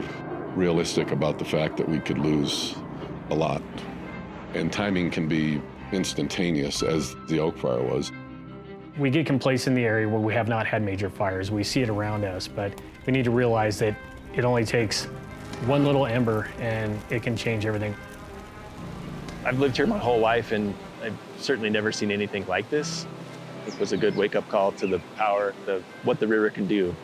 were realistic about the fact that we could lose a lot. And timing can be instantaneous, as the Oak Fire was. We get complacent in the area where we have not had major fires. We see it around us, but we need to realize that it only takes one little ember and it can change everything. I've lived here my whole life and I've certainly never seen anything like this. It was a good wake-up call to the power of what the river can do.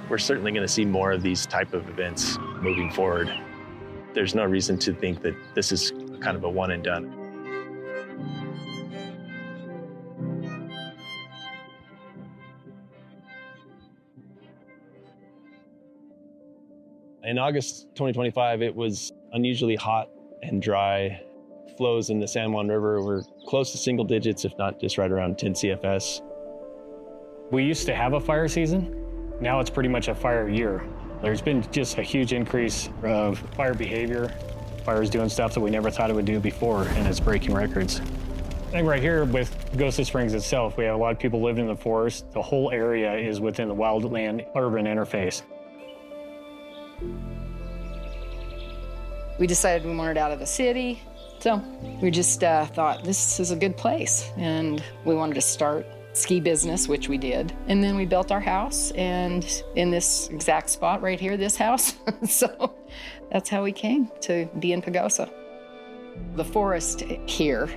We're certainly going to see more of these type of events moving forward. There's no reason to think that this is kind of a one and done. In August 2025, it was unusually hot and dry. Flows in the San Juan River were close to single digits, if not just right around 10 CFS. We used to have a fire season. Now it's pretty much a fire year. There's been just a huge increase of fire behavior. Fires doing stuff that we never thought it would do before, and it's breaking records. I think right here with Pagosa Springs itself, we have a lot of people living in the forest. The whole area is within the wildland-urban interface. We decided we wanted out of the city, so we just thought this is a good place, and we wanted to start ski business, which we did. And then we built our house, and in this exact spot right here, this house. So that's how we came to be in Pagosa. The forest here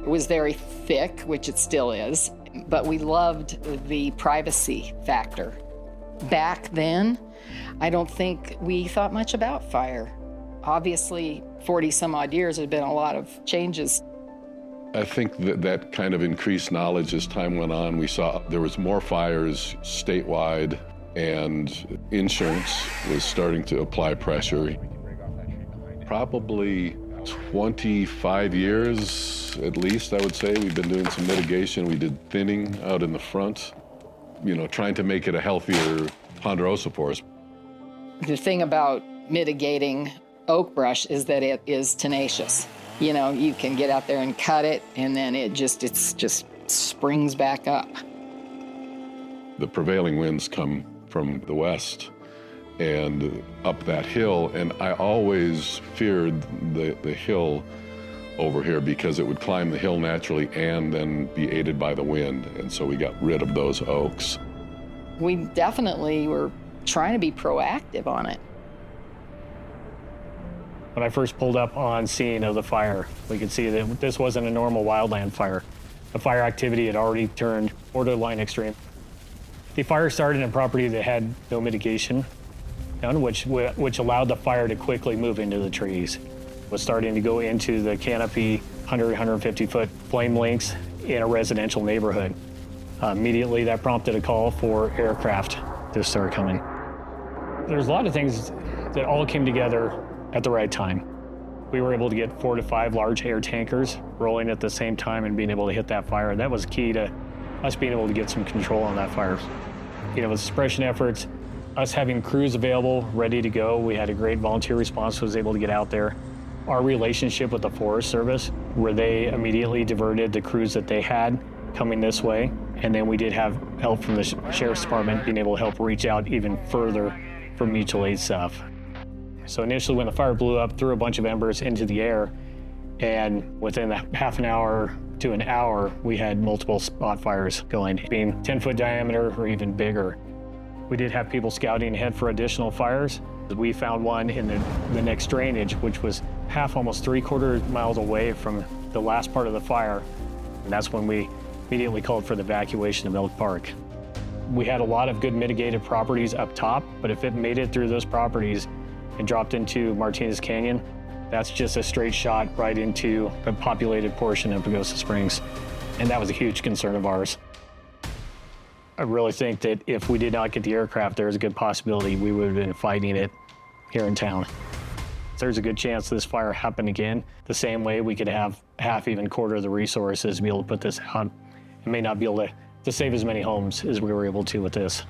was very thick, which it still is, but we loved the privacy factor. Back then, I don't think we thought much about fire. Obviously, 40 some odd years, there's been a lot of changes. I think that kind of increased knowledge as time went on. We saw there was more fires statewide, and insurance was starting to apply pressure. Probably 25 years, at least, I would say. We've been doing some mitigation. We did thinning out in the front, trying to make it a healthier ponderosa forest. The thing about mitigating oak brush is that it is tenacious. You can get out there and cut it, and then it just springs back up. The prevailing winds come from the west and up that hill, and I always feared the hill over here because it would climb the hill naturally and then be aided by the wind, and so we got rid of those oaks. We definitely were trying to be proactive on it. When I first pulled up on scene of the fire, we could see that this wasn't a normal wildland fire. The fire activity had already turned borderline extreme. The fire started in a property that had no mitigation, which allowed the fire to quickly move into the trees. It was starting to go into the canopy, 100, 150-foot flame lengths in a residential neighborhood. Immediately, that prompted a call for aircraft to start coming. There's a lot of things that all came together at the right time. We were able to get 4 to 5 large air tankers rolling at the same time and being able to hit that fire. That was key to us being able to get some control on that fire. With suppression efforts, us having crews available, ready to go. We had a great volunteer response, was able to get out there. Our relationship with the Forest Service, where they immediately diverted the crews that they had coming this way. And then we did have help from the Sheriff's Department being able to help reach out even further for mutual aid stuff. So initially when the fire blew up, threw a bunch of embers into the air, and within half an hour to an hour, we had multiple spot fires going, being 10-foot diameter or even bigger. We did have people scouting ahead for additional fires. We found one in the next drainage, which was almost 3/4 miles away from the last part of the fire. And that's when we immediately called for the evacuation of Elk Park. We had a lot of good mitigated properties up top, but if it made it through those properties and dropped into Martinez Canyon, that's just a straight shot right into a populated portion of Pagosa Springs. And that was a huge concern of ours. I really think that if we did not get the aircraft, there's a good possibility we would have been fighting it here in town. There's a good chance this fire happened again. The same way we could have half, even quarter of the resources to be able to put this out. It may not be able to save as many homes as we were able to with this.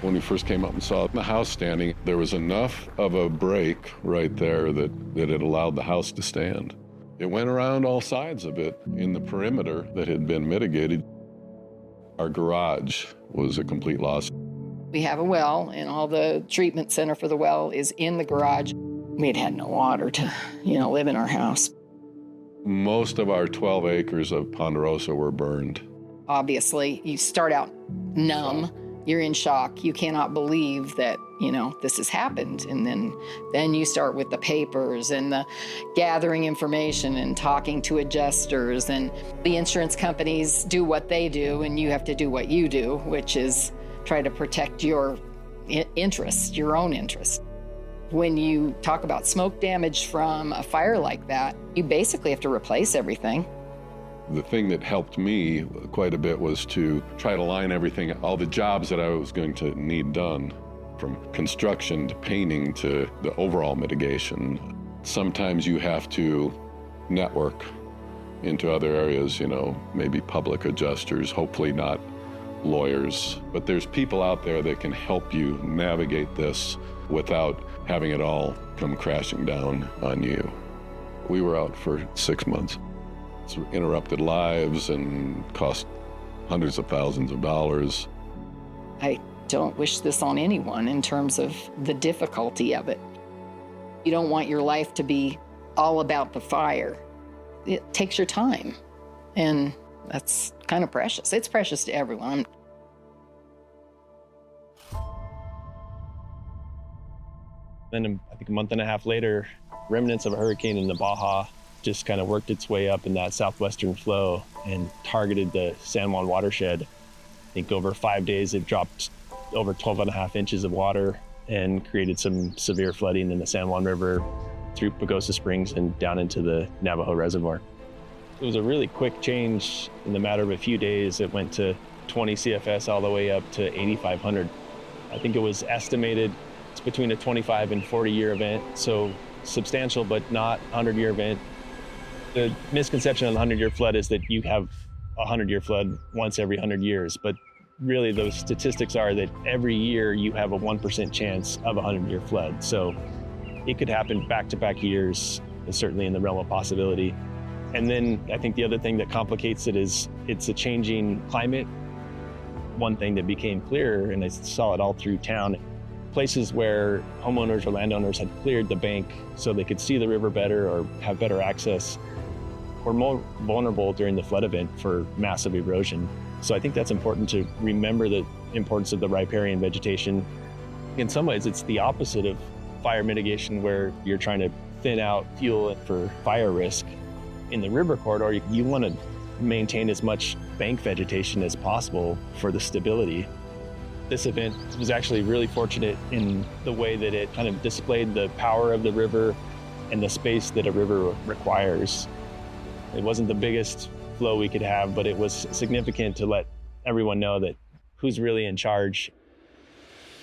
When we first came up and saw the house standing, there was enough of a break right there that it allowed the house to stand. It went around all sides of it in the perimeter that had been mitigated. Our garage was a complete loss. We have a well, and all the treatment center for the well is in the garage. We'd had no water to, live in our house. Most of our 12 acres of Ponderosa were burned. Obviously, you start out numb. You're in shock. You cannot believe that, this has happened. And then you start with the papers and the gathering information and talking to adjusters. And the insurance companies do what they do, and you have to do what you do, which is try to protect your interest, your own interest. When you talk about smoke damage from a fire like that, you basically have to replace everything. The thing that helped me quite a bit was to try to line everything, all the jobs that I was going to need done, from construction to painting to the overall mitigation. Sometimes you have to network into other areas, maybe public adjusters, hopefully not lawyers. But there's people out there that can help you navigate this without having it all come crashing down on you. We were out for 6 months. It's interrupted lives and cost hundreds of thousands of dollars. I don't wish this on anyone in terms of the difficulty of it. You don't want your life to be all about the fire. It takes your time, and that's kind of precious. It's precious to everyone. Then I think a month and a half later, remnants of a hurricane in the Baja just kind of worked its way up in that southwestern flow and targeted the San Juan watershed. I think over 5 days, it dropped over 12 and a half inches of water and created some severe flooding in the San Juan River through Pagosa Springs and down into the Navajo Reservoir. It was a really quick change. In the matter of a few days, it went to 20 CFS all the way up to 8,500. I think it was estimated it's between a 25 and 40 year event, so substantial but not 100-year event. The misconception on the 100-year flood is that you have a 100-year flood once every 100 years, but really those statistics are that every year you have a 1% chance of a 100-year flood. So it could happen back-to-back years, certainly in the realm of possibility. And then I think the other thing that complicates it is it's a changing climate. One thing that became clear, and I saw it all through town, places where homeowners or landowners had cleared the bank so they could see the river better or have better access were more vulnerable during the flood event for massive erosion. So I think that's important to remember the importance of the riparian vegetation. In some ways, it's the opposite of fire mitigation, where you're trying to thin out fuel for fire risk. In the river corridor, you want to maintain as much bank vegetation as possible for the stability. This event was actually really fortunate in the way that it kind of displayed the power of the river and the space that a river requires. It wasn't the biggest flow we could have, but it was significant to let everyone know that who's really in charge.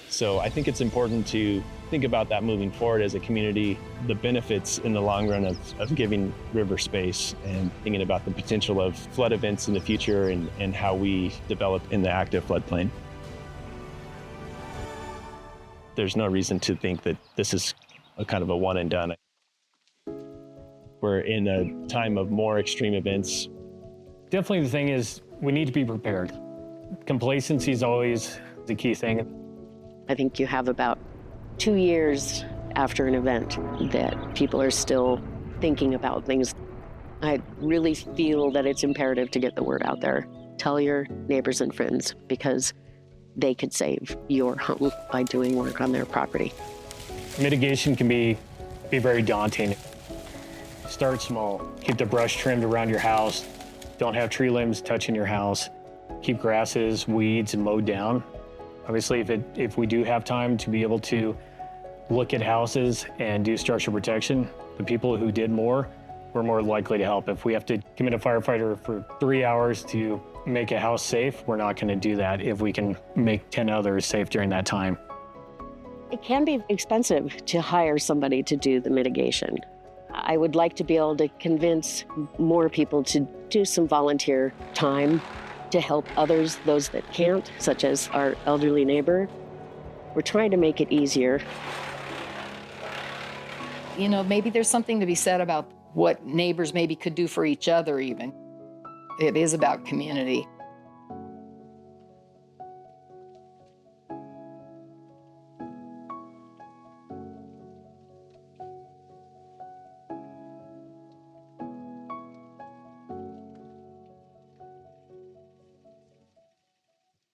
So I think it's important to think about that moving forward as a community, the benefits in the long run of giving river space and thinking about the potential of flood events in the future and how we develop in the active floodplain. There's no reason to think that this is a kind of a one and done. We're in a time of more extreme events. Definitely the thing is we need to be prepared. Complacency is always the key thing. I think you have about 2 years after an event that people are still thinking about things. I really feel that it's imperative to get the word out there. Tell your neighbors and friends, because they could save your home by doing work on their property. Mitigation can be very daunting. Start small. Keep the brush trimmed around your house. Don't have tree limbs touching your house. Keep grasses, weeds, and mowed down. Obviously, if we do have time to be able to look at houses and do structure protection, the people who did more were more likely to help. If we have to commit a firefighter for 3 hours to make a house safe, we're not going to do that if we can make 10 others safe during that time. It can be expensive to hire somebody to do the mitigation. I would like to be able to convince more people to do some volunteer time to help others, those that can't, such as our elderly neighbor. We're trying to make it easier. Maybe there's something to be said about what neighbors maybe could do for each other even. It is about community.